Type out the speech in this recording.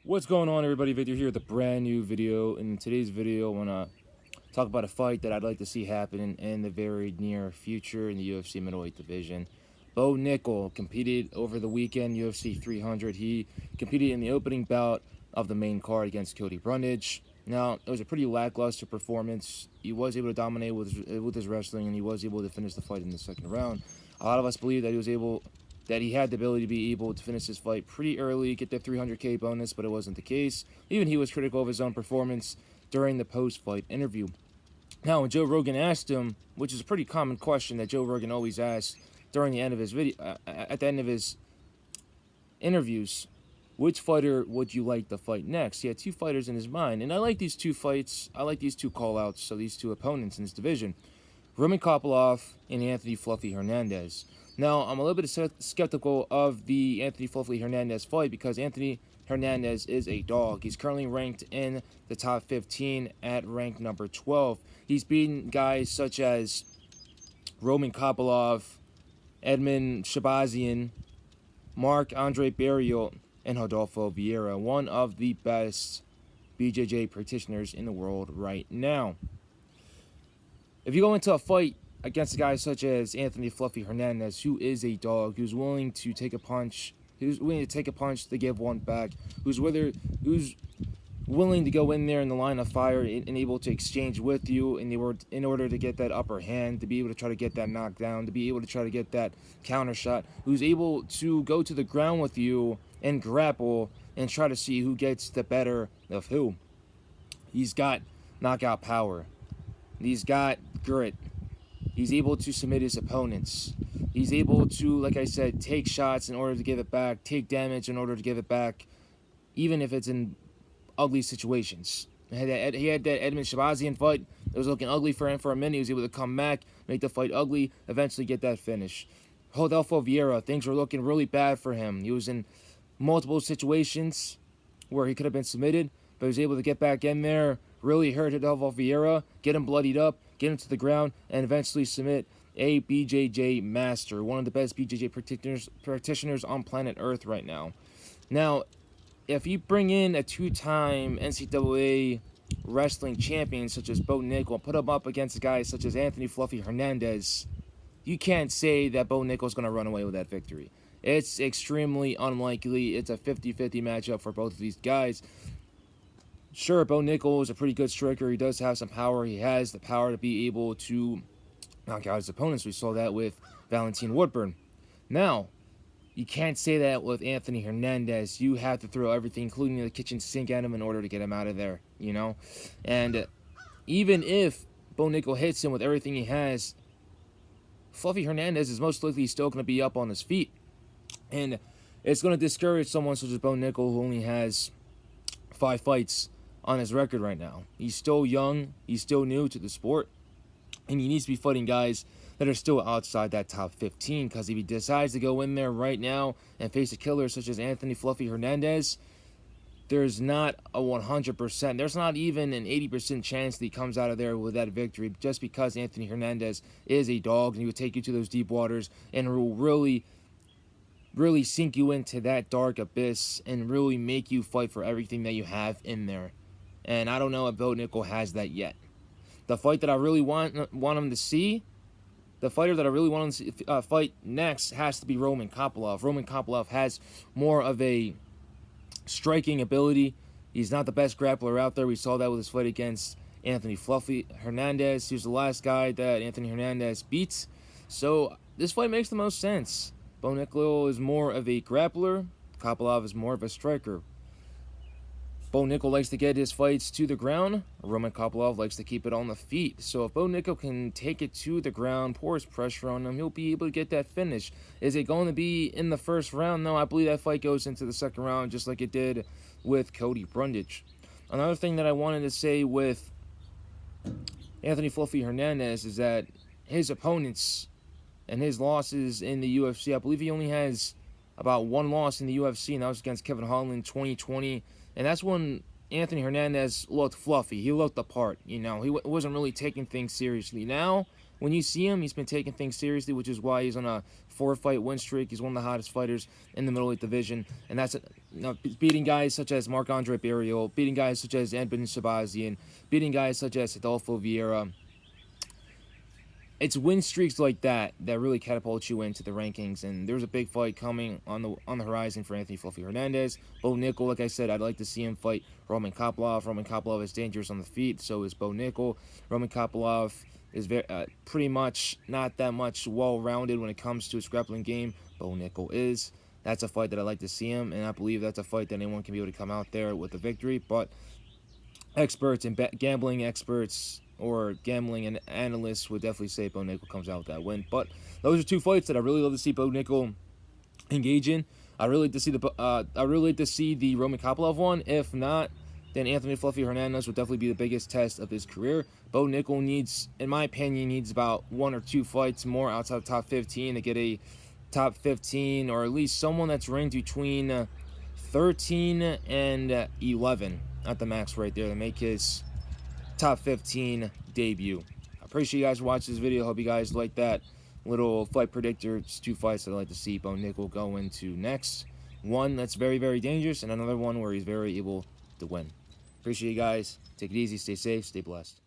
What's going on, everybody? Victor here with a brand new video. In today's video, I want to talk about a fight that I'd like to see happen in the very near future in the UFC middleweight division. Bo Nickal competed over the weekend, UFC 300. He competed in the opening bout of the main card against Cody Brundage. Now, it was a pretty lackluster performance. He was able to dominate with his wrestling, and he was able to finish the fight in the second round. A lot of us believe that he had the ability to be able to finish his fight pretty early, get the 300K bonus, but it wasn't the case. Even he was critical of his own performance during the post-fight interview. Now, when Joe Rogan asked him, which is a pretty common question that Joe Rogan always asks during the end of his video, at the end of his interviews, which fighter would you like to fight next? He had two fighters in his mind, and I like these two fights. I like these two call-outs, so these two opponents in this division. Roman Kopylov and Anthony Fluffy Hernandez. Now, I'm a little bit skeptical of the Anthony Fluffy Hernandez fight because Anthony Hernandez is a dog. He's currently ranked in the top 15 at rank number 12. He's beaten guys such as Roman Kopylov, Edmund Shabazian, Marc-Andre Barrios, and Rodolfo Vieira, one of the best BJJ practitioners in the world right now. If you go into a fight against a guy such as Anthony Fluffy Hernandez, who is a dog, who's willing to take a punch, to give one back, who's willing to go in there in the line of fire and able to exchange with you in order to get that upper hand, to be able to try to get that knockdown, to be able to try to get that counter shot, who's able to go to the ground with you and grapple and try to see who gets the better of who. He's got knockout power. He's got grit. He's able to submit his opponents. He's able to, like I said, take shots in order to give it back, take damage in order to give it back, even if it's in ugly situations. He had that Edmund Shabazian fight. It was looking ugly for him for a minute. He was able to come back, make the fight ugly, eventually get that finish. Rodolfo Vieira, things were looking really bad for him. He was in multiple situations where he could have been submitted, but he was able to get back in there, really hurt Rodolfo Vieira, get him bloodied up, get him to the ground, and eventually submit a BJJ master, one of the best BJJ practitioners on planet Earth right now. Now, if you bring in a two-time NCAA wrestling champion such as Bo Nickal and put him up against a guy such as Anthony Fluffy Hernandez, you can't say that Bo Nickal's going to run away with that victory. It's extremely unlikely. It's a 50-50 matchup for both of these guys. Sure, Bo Nickal is a pretty good striker. He does have some power. He has the power to be able to knock out his opponents. We saw that with Valentin Woodburn. Now, you can't say that with Anthony Hernandez. You have to throw everything, including the kitchen sink, at him in order to get him out of there, you know? And even if Bo Nickal hits him with everything he has, Fluffy Hernandez is most likely still going to be up on his feet. And it's going to discourage someone such as Bo Nickal, who only has 5 fights on his record right now. He's still young, he's still new to the sport, and he needs to be fighting guys that are still outside that top 15, because if he decides to go in there right now and face a killer such as Anthony Fluffy Hernandez, there's not a 100%, there's not even an 80% chance that he comes out of there with that victory, just because Anthony Hernandez is a dog and he will take you to those deep waters and will really sink you into that dark abyss and really make you fight for everything that you have in there. And I don't know if Bo Nickal has that yet. The fight that I really want him to see, the fighter that I really want him to fight next has to be Roman Kopylov. Roman Kopylov has more of a striking ability. He's not the best grappler out there. We saw that with his fight against Anthony Fluffy Hernandez. He was the last guy that Anthony Hernandez beat. So this fight makes the most sense. Bo Nickal is more of a grappler. Kopylov is more of a striker. Bo Nickal likes to get his fights to the ground. Roman Kopylov likes to keep it on the feet. So if Bo Nickal can take it to the ground, pour his pressure on him, he'll be able to get that finish. Is it going to be in the first round? No, I believe that fight goes into the second round just like it did with Cody Brundage. Another thing that I wanted to say with Anthony Fluffy Hernandez is that his opponents and his losses in the UFC, I believe he only has about 1 loss in the UFC, and that was against Kevin Holland in 2020. And that's when Anthony Hernandez looked fluffy. He looked the part, you know. He wasn't really taking things seriously. Now, when you see him, he's been taking things seriously, which is why he's on a 4-fight win streak. He's one of the hottest fighters in the middleweight division, and that's beating guys such as Marc-Andre Barrios, beating guys such as Edmund Shabazian, beating guys such as Adolfo Vieira. It's win streaks like that that really catapult you into the rankings, and there's a big fight coming on the horizon for Anthony Fluffy Hernandez. Bo Nickal, like I said, I'd like to see him fight Roman Kopylov. Roman Kopylov is dangerous on the feet, so is Bo Nickal. Roman Kopylov is pretty much not that much well-rounded when it comes to his grappling game. Bo Nickal is. That's a fight that I'd like to see him, and I believe that's a fight that anyone can be able to come out there with a victory, but experts and gambling experts or gambling and analysts would definitely say Bo Nickal comes out with that win. But those are two fights that I really love to see Bo Nickal engage in. I really like to see the Roman Kopylov one. If not, then Anthony Fluffy Hernandez would definitely be the biggest test of his career. Bo Nickal needs, in my opinion, about 1 or 2 fights more outside of top 15 to get a top 15, or at least someone that's ranked between 13 and 11 at the max right there to make his top 15 debut. I appreciate you guys for watching this video. Hope you guys like that little fight predictor. It's 2 fights that I'd like to see Bo Nickal go into next. One that's very, very dangerous, and another one where he's very able to win. Appreciate you guys. Take it easy, stay safe, stay blessed.